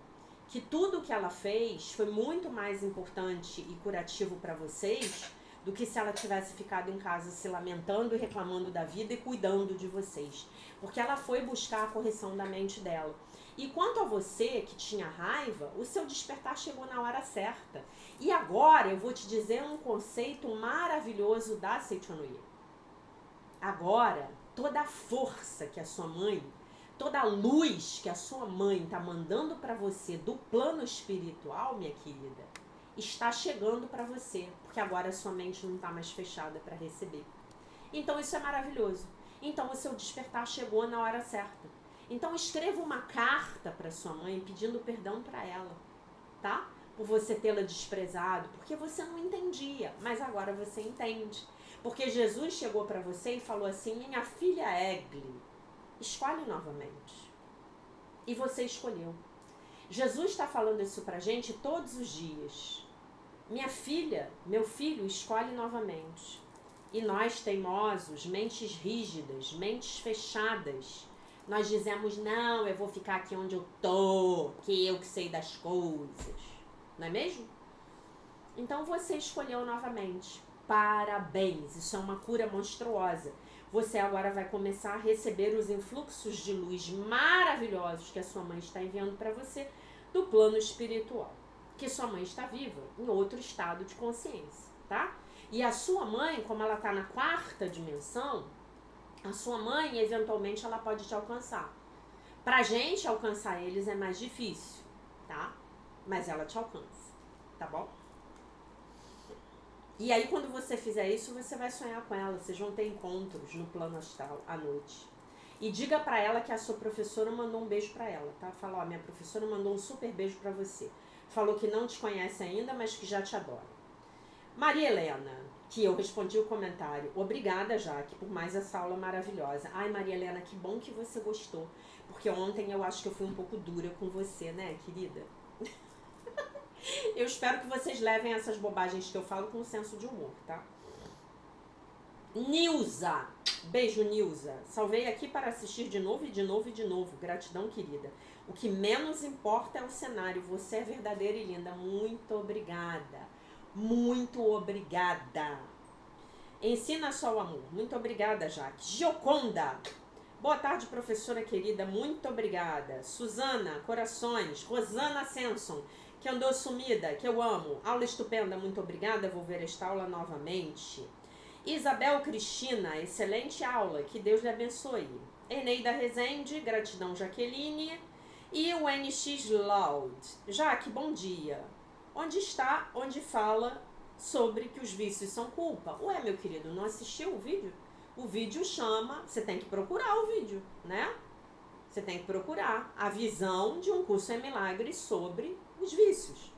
que tudo que ela fez foi muito mais importante e curativo para vocês do que se ela tivesse ficado em casa se lamentando e reclamando da vida e cuidando de vocês. Porque ela foi buscar a correção da mente dela. E quanto a você que tinha raiva, o seu despertar chegou na hora certa. E agora eu vou te dizer um conceito maravilhoso da Seichonoye. Agora, toda a força que a sua mãe, toda a luz que a sua mãe está mandando para você do plano espiritual, minha querida, está chegando para você, porque agora a sua mente não está mais fechada para receber. Então isso é maravilhoso. Então o seu despertar chegou na hora certa. Então escreva uma carta para sua mãe pedindo perdão para ela, tá? Por você tê-la desprezado, porque você não entendia, mas agora você entende. Porque Jesus chegou para você e falou assim: minha filha Egli, escolhe novamente. E você escolheu. Jesus está falando isso pra gente todos os dias. Minha filha, meu filho, escolhe novamente. E nós, teimosos, mentes rígidas, mentes fechadas, nós dizemos: não, eu vou ficar aqui onde eu tô, que eu que sei das coisas. Não é mesmo? Então você escolheu novamente. Parabéns, isso é uma cura monstruosa. Você agora vai começar a receber os influxos de luz maravilhosos que a sua mãe está enviando para você do plano espiritual. Que sua mãe está viva em outro estado de consciência, tá? E a sua mãe, como ela está na 4ª dimensão, a sua mãe, eventualmente, ela pode te alcançar. Pra gente alcançar eles é mais difícil, tá? Mas ela te alcança, tá bom? E aí, quando você fizer isso, você vai sonhar com ela. Vocês vão ter encontros no plano astral à noite. E diga pra ela que a sua professora mandou um beijo pra ela, tá? Fala: ó, minha professora mandou um super beijo pra você. Falou que não te conhece ainda, mas que já te adora. Maria Helena, que eu respondi o comentário. Obrigada, Jaque, por mais essa aula maravilhosa. Ai, Maria Helena, que bom que você gostou. Porque ontem eu acho que eu fui um pouco dura com você, né, querida? Eu espero que vocês levem essas bobagens que eu falo com um senso de humor, tá? Nilza, beijo, Nilza. Salvei aqui para assistir de novo e de novo e de novo. Gratidão, querida. O que menos importa é o cenário. Você é verdadeira e linda. Muito obrigada. Muito obrigada. Ensina só o amor. Muito obrigada, Jaque. Gioconda. Boa tarde, professora querida. Muito obrigada. Suzana, corações. Rosana Senson, que andou sumida, que eu amo. Aula estupenda, muito obrigada. Vou ver esta aula novamente. Isabel Cristina, excelente aula. Que Deus lhe abençoe. Eneida Rezende, gratidão, Jaqueline. E o NX Loud. Jaque, bom dia. Onde está, onde fala sobre que os vícios são culpa? Ué, meu querido, não assistiu o vídeo? O vídeo chama, você tem que procurar o vídeo, né? Você tem que procurar a visão de um curso em milagres sobre os vícios.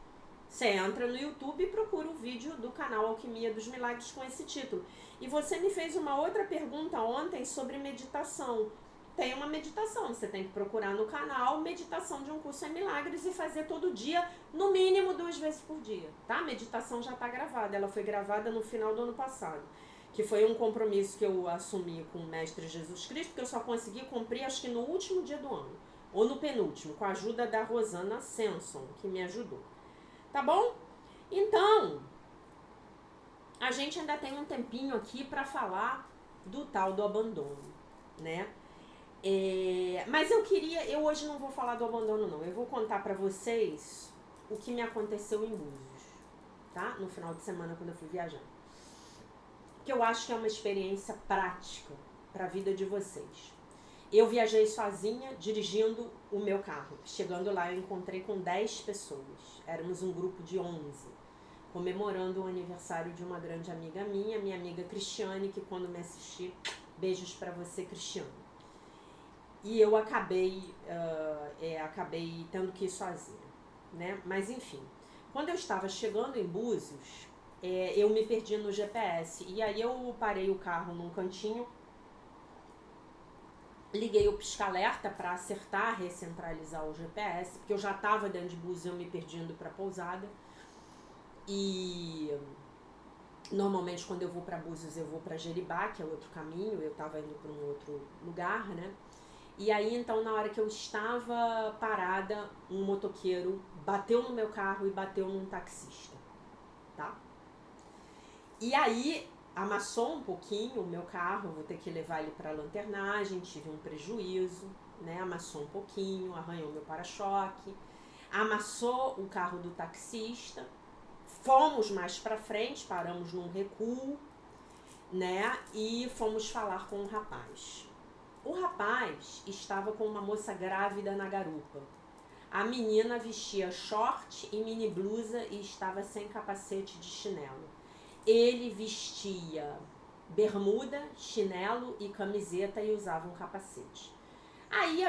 Você entra no YouTube e procura o vídeo do canal Alquimia dos Milagres com esse título. E você me fez uma outra pergunta ontem sobre meditação. Tem uma meditação, você tem que procurar no canal meditação de um curso em milagres e fazer todo dia, no mínimo 2 vezes por dia, tá? A meditação já está gravada, ela foi gravada no final do ano passado, que foi um compromisso que eu assumi com o Mestre Jesus Cristo, que eu só consegui cumprir acho que no último dia do ano, ou no penúltimo, com a ajuda da Rosana Senson, que me ajudou. Tá bom? Então, a gente ainda tem um tempinho aqui para falar do tal do abandono, né? Mas eu hoje não vou falar do abandono não, eu vou contar pra vocês o que me aconteceu em Búzios, tá? No final de semana quando eu fui viajar. Que eu acho que é uma experiência prática pra vida de vocês. Eu viajei sozinha, dirigindo o meu carro. Chegando lá eu encontrei com 10 pessoas, éramos um grupo de 11, comemorando o aniversário de uma grande amiga minha amiga Cristiane, que quando me assistir, beijos pra você, Cristiane. E eu acabei tendo que ir sozinha, né? Mas enfim, quando eu estava chegando em Búzios, eu me perdi no GPS. E aí eu parei o carro num cantinho, liguei o pisca-alerta para acertar, recentralizar o GPS, porque eu já estava dentro de Búzios, eu me perdindo para pousada. E normalmente quando eu vou para Búzios eu vou para Jeribá, que é outro caminho, eu estava indo para um outro lugar, né? E aí, então, na hora que eu estava parada, um motoqueiro bateu no meu carro e bateu num taxista, tá? E aí, amassou um pouquinho o meu carro, vou ter que levar ele para lanternagem, tive um prejuízo, né? Amassou um pouquinho, arranhou meu para-choque, amassou o carro do taxista. Fomos mais para frente, paramos num recuo, né? E fomos falar com o rapaz. O rapaz estava com uma moça grávida na garupa. A menina vestia short e mini blusa e estava sem capacete de chinelo. Ele vestia bermuda, chinelo e camiseta e usava um capacete. Aí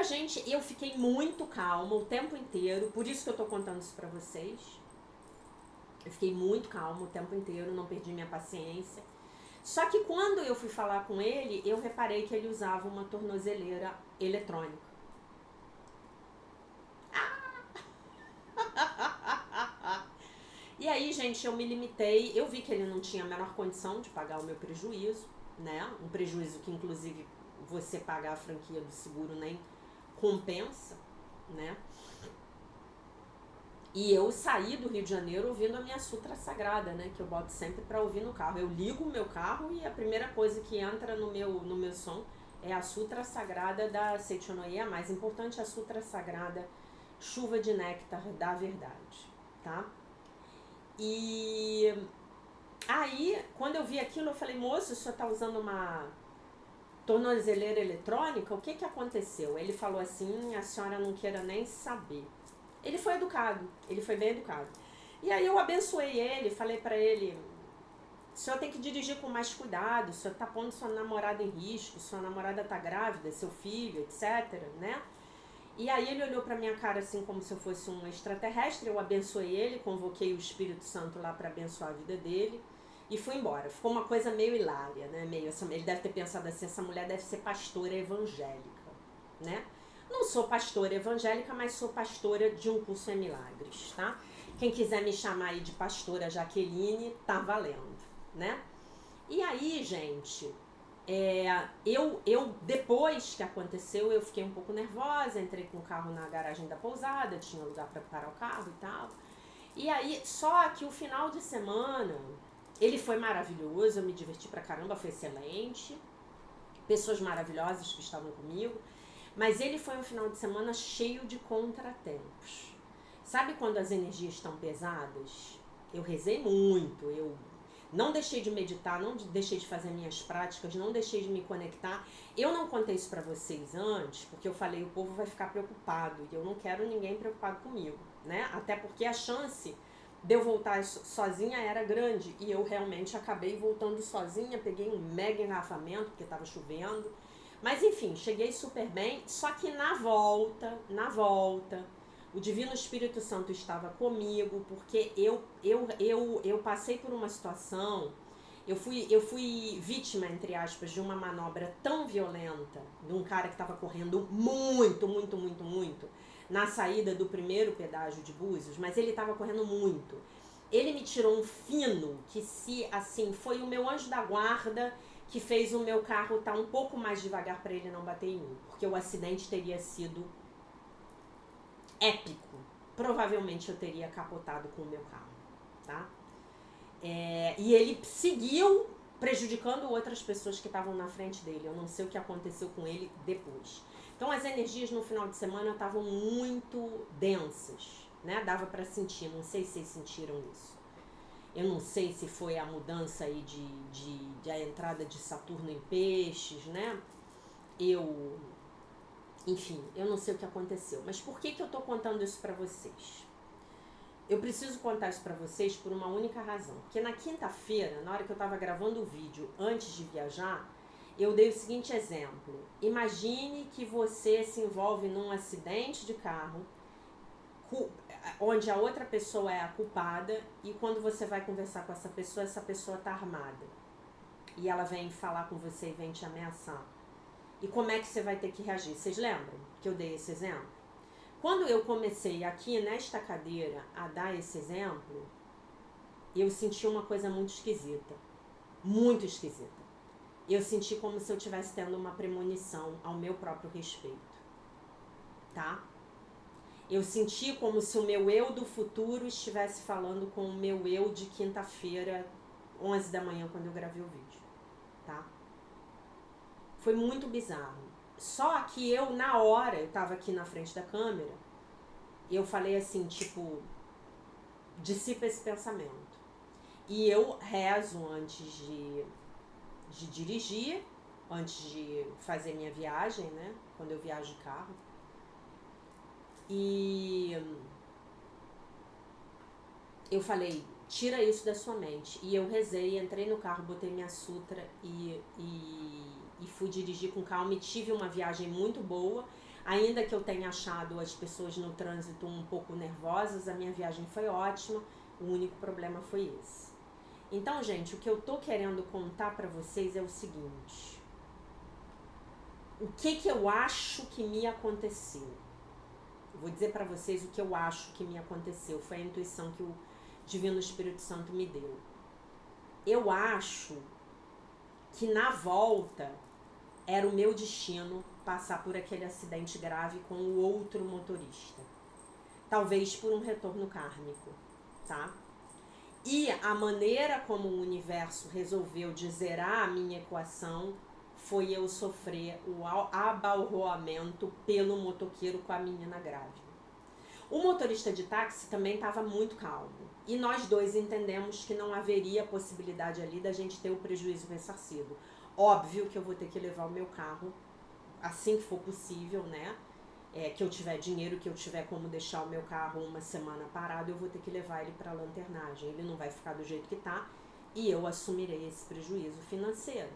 eu fiquei muito calma o tempo inteiro, por isso que eu tô contando isso pra vocês. Eu fiquei muito calma o tempo inteiro, não perdi minha paciência. Só que quando eu fui falar com ele, eu reparei que ele usava uma tornozeleira eletrônica. E aí, gente, eu me limitei, eu vi que ele não tinha a menor condição de pagar o meu prejuízo, né? Um prejuízo que, inclusive, você pagar a franquia do seguro nem compensa, né? E eu saí do Rio de Janeiro ouvindo a minha sutra sagrada, né? Que eu boto sempre pra ouvir no carro. Eu ligo o meu carro e a primeira coisa que entra no meu som é a sutra sagrada da Seichonoye, a mais importante, a sutra sagrada Chuva de Néctar da Verdade, tá? E aí, quando eu vi aquilo, eu falei, moço, o senhor tá usando uma tornozeleira eletrônica? O que que aconteceu? Ele falou assim, a senhora não queira nem saber. Ele foi educado, ele foi bem educado. E aí eu abençoei ele, falei pra ele, o senhor tem que dirigir com mais cuidado, o senhor tá pondo sua namorada em risco, sua namorada tá grávida, seu filho, etc, né? E aí ele olhou pra minha cara assim como se eu fosse um extraterrestre, eu abençoei ele, convoquei o Espírito Santo lá pra abençoar a vida dele e fui embora. Ficou uma coisa meio hilária, né? Ele deve ter pensado assim, essa mulher deve ser pastora evangélica, né? Não sou pastora evangélica, mas sou pastora de um curso em milagres, tá? Quem quiser me chamar aí de pastora Jaqueline, tá valendo, né? E aí, gente, depois que aconteceu, eu fiquei um pouco nervosa, entrei com o carro na garagem da pousada, tinha lugar para parar o carro e tal. E aí, só que o final de semana, ele foi maravilhoso, eu me diverti pra caramba, foi excelente. Pessoas maravilhosas que estavam comigo. Mas ele foi um final de semana cheio de contratempos. Sabe quando as energias estão pesadas? Eu rezei muito, eu não deixei de meditar, não deixei de fazer minhas práticas, não deixei de me conectar. Eu não contei isso pra vocês antes, porque eu falei, o povo vai ficar preocupado, e eu não quero ninguém preocupado comigo, né? Até porque a chance de eu voltar sozinha era grande, e eu realmente acabei voltando sozinha, peguei um mega engarrafamento, porque estava chovendo. Mas enfim, cheguei super bem, só que na volta, o Divino Espírito Santo estava comigo, porque eu passei por uma situação, eu fui vítima, entre aspas, de uma manobra tão violenta, de um cara que estava correndo muito, na saída do primeiro pedágio de Búzios, mas ele estava correndo muito. Ele me tirou um fino que, se assim, foi o meu anjo da guarda que fez o meu carro estar um pouco mais devagar para ele não bater em mim, porque o acidente teria sido épico. Provavelmente eu teria capotado com o meu carro, tá? E ele seguiu prejudicando outras pessoas que estavam na frente dele. Eu não sei o que aconteceu com ele depois. Então as energias no final de semana estavam muito densas, né? Dava para sentir, não sei se vocês sentiram isso. Eu não sei se foi a mudança aí de a entrada de Saturno em peixes, né? Enfim, eu não sei o que aconteceu. Mas por que eu tô contando isso pra vocês? Eu preciso contar isso pra vocês por uma única razão. Porque na quinta-feira, na hora que eu tava gravando o vídeo antes de viajar, eu dei o seguinte exemplo. Imagine que você se envolve num acidente de carro, onde a outra pessoa é a culpada, e quando você vai conversar com essa pessoa tá armada. E ela vem falar com você e vem te ameaçar. E como é que você vai ter que reagir? Vocês lembram que eu dei esse exemplo? Quando eu comecei aqui nesta cadeira a dar esse exemplo, eu senti uma coisa muito esquisita. Muito esquisita. Eu senti como se eu estivesse tendo uma premonição ao meu próprio respeito. Tá? Eu senti como se o meu eu do futuro estivesse falando com o meu eu de quinta-feira 11 da manhã quando eu gravei o vídeo, tá? Foi muito bizarro. Só que eu, na hora, eu tava aqui na frente da câmera, eu falei assim, tipo, dissipa esse pensamento. E eu rezo antes de dirigir, antes de fazer minha viagem, né? Quando eu viajo de carro. E eu falei, tira isso da sua mente. E eu rezei, entrei no carro, botei minha sutra e fui dirigir com calma e tive uma viagem muito boa. Ainda que eu tenha achado as pessoas no trânsito um pouco nervosas, a minha viagem foi ótima. O único problema foi esse. Então, gente, o que eu tô querendo contar pra vocês é o seguinte. O que eu acho que me aconteceu? Eu vou dizer pra vocês o que eu acho que me aconteceu. Foi a intuição que o Divino Espírito Santo me deu. Eu acho que na volta era o meu destino passar por aquele acidente grave com o outro motorista. Talvez por um retorno kármico, tá? E a maneira como o universo resolveu de zerar a minha equação foi eu sofrer o abalroamento pelo motoqueiro com a menina grávida. O motorista de táxi também estava muito calmo. E nós dois entendemos que não haveria possibilidade ali da gente ter o prejuízo ressarcido. Óbvio que eu vou ter que levar o meu carro assim que for possível, né? Que eu tiver dinheiro, que eu tiver como deixar o meu carro uma semana parado, eu vou ter que levar ele para a lanternagem. Ele não vai ficar do jeito que tá e eu assumirei esse prejuízo financeiro.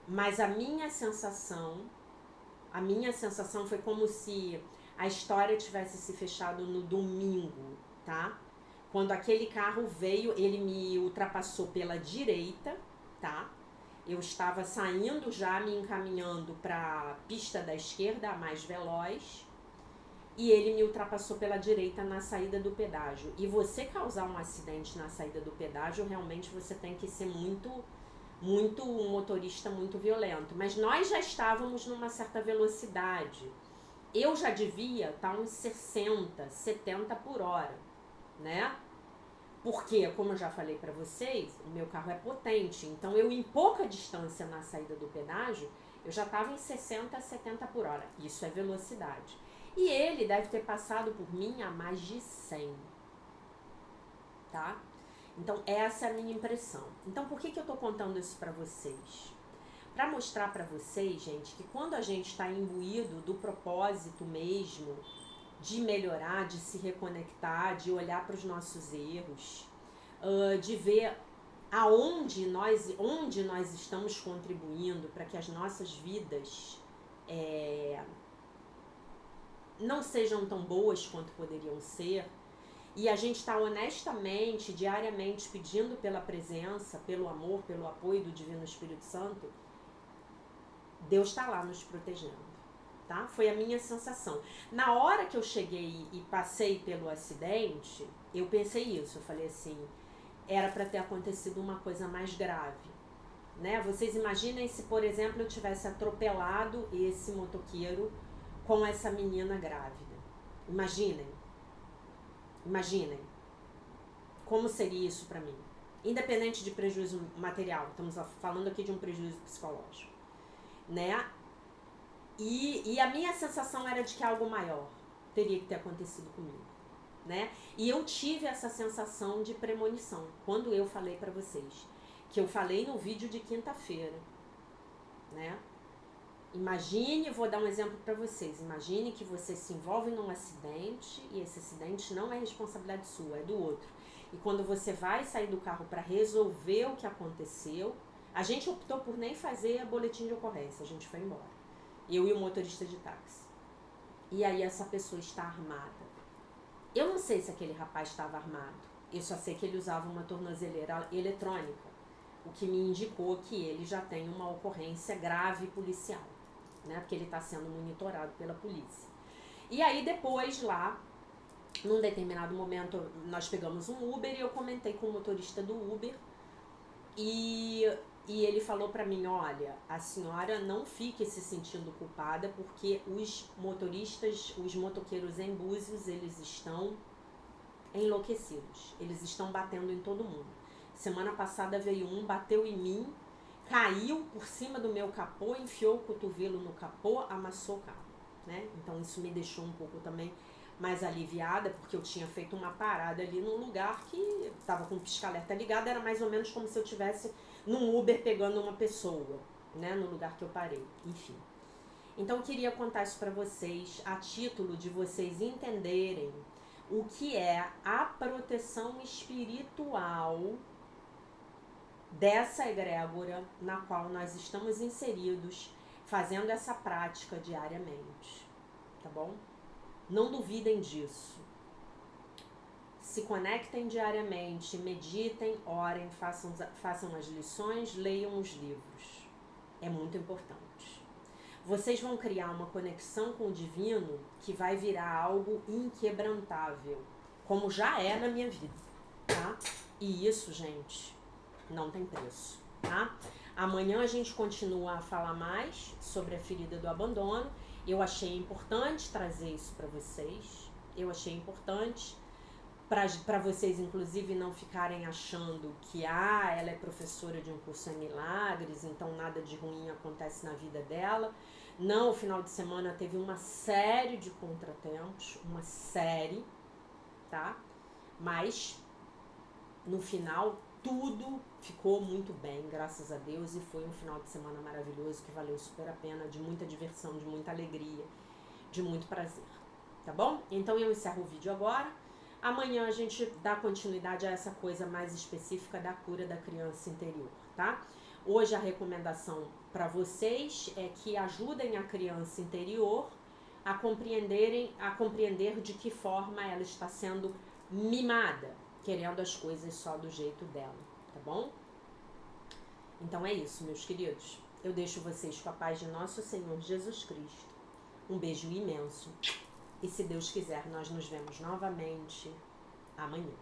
Mas a minha sensação foi como se a história tivesse se fechado no domingo, tá? Quando aquele carro veio, ele me ultrapassou pela direita, tá? Eu estava saindo já, me encaminhando para a pista da esquerda, a mais veloz, e ele me ultrapassou pela direita na saída do pedágio. E você causar um acidente na saída do pedágio, realmente você tem que ser um motorista muito violento. Mas nós já estávamos numa certa velocidade. Eu já devia estar uns 60, 70 por hora, né? Porque, como eu já falei para vocês, o meu carro é potente. Então, eu em pouca distância na saída do pedágio, eu já estava em 60, 70 por hora. Isso é velocidade. E ele deve ter passado por mim a mais de 100. Tá? Então, essa é a minha impressão. Então, por que eu tô contando isso para vocês? Para mostrar para vocês, gente, que quando a gente está imbuído do propósito mesmo de melhorar, de se reconectar, de olhar para os nossos erros, de ver onde nós estamos contribuindo para que as nossas vidas não sejam tão boas quanto poderiam ser, e a gente está honestamente, diariamente pedindo pela presença, pelo amor, pelo apoio do Divino Espírito Santo, Deus está lá nos protegendo. Tá? Foi a minha sensação. Na hora que eu cheguei e passei pelo acidente, eu pensei isso. Eu falei assim, era para ter acontecido uma coisa mais grave. Né? Vocês imaginem se, por exemplo, eu tivesse atropelado esse motoqueiro com essa menina grávida. Imaginem. Como seria isso para mim? Independente de prejuízo material. Estamos falando aqui de um prejuízo psicológico. Né? E a minha sensação era de que algo maior teria que ter acontecido comigo, né? E eu tive essa sensação de premonição quando eu falei pra vocês, que eu falei no vídeo de quinta-feira, né? Imagine, vou dar um exemplo pra vocês, imagine que você se envolve num acidente e esse acidente não é responsabilidade sua, é do outro. E quando você vai sair do carro pra resolver o que aconteceu, a gente optou por nem fazer boletim de ocorrência, a gente foi embora. Eu e o motorista de táxi. E aí essa pessoa está armada. Eu não sei se aquele rapaz estava armado. Eu só sei que ele usava uma tornozeleira eletrônica. O que me indicou que ele já tem uma ocorrência grave policial. Né? Porque ele está sendo monitorado pela polícia. E aí depois lá, num determinado momento, nós pegamos um Uber e eu comentei com o motorista do Uber. E ele falou pra mim, olha, a senhora não fique se sentindo culpada porque os motoqueiros em Búzios, eles estão enlouquecidos. Eles estão batendo em todo mundo. Semana passada veio um, bateu em mim, caiu por cima do meu capô, enfiou o cotovelo no capô, amassou o carro, né? Então isso me deixou um pouco também mais aliviada, porque eu tinha feito uma parada ali num lugar que estava com o pisca-alerta ligado, era mais ou menos como se eu tivesse num Uber pegando uma pessoa, né? No lugar que eu parei, enfim. Então eu queria contar isso para vocês, a título de vocês entenderem o que é a proteção espiritual dessa egrégora na qual nós estamos inseridos, fazendo essa prática diariamente, tá bom? Não duvidem disso. Se conectem diariamente, meditem, orem, façam as lições, leiam os livros. É muito importante. Vocês vão criar uma conexão com o divino que vai virar algo inquebrantável, como já é na minha vida, tá? E isso, gente, não tem preço, tá? Amanhã a gente continua a falar mais sobre a ferida do abandono. Eu achei importante trazer isso para vocês. Eu achei importante para vocês, inclusive, não ficarem achando que ela é professora de um curso em milagres, então nada de ruim acontece na vida dela. Não, o final de semana teve uma série de contratempos, uma série, tá? Mas, no final, tudo ficou muito bem, graças a Deus, e foi um final de semana maravilhoso que valeu super a pena, de muita diversão, de muita alegria, de muito prazer, tá bom? Então eu encerro o vídeo agora. Amanhã a gente dá continuidade a essa coisa mais específica da cura da criança interior, tá? Hoje a recomendação para vocês é que ajudem a criança interior a compreender de que forma ela está sendo mimada, querendo as coisas só do jeito dela, tá bom? Então é isso, meus queridos. Eu deixo vocês com a paz de nosso Senhor Jesus Cristo. Um beijo imenso. E se Deus quiser, nós nos vemos novamente amanhã.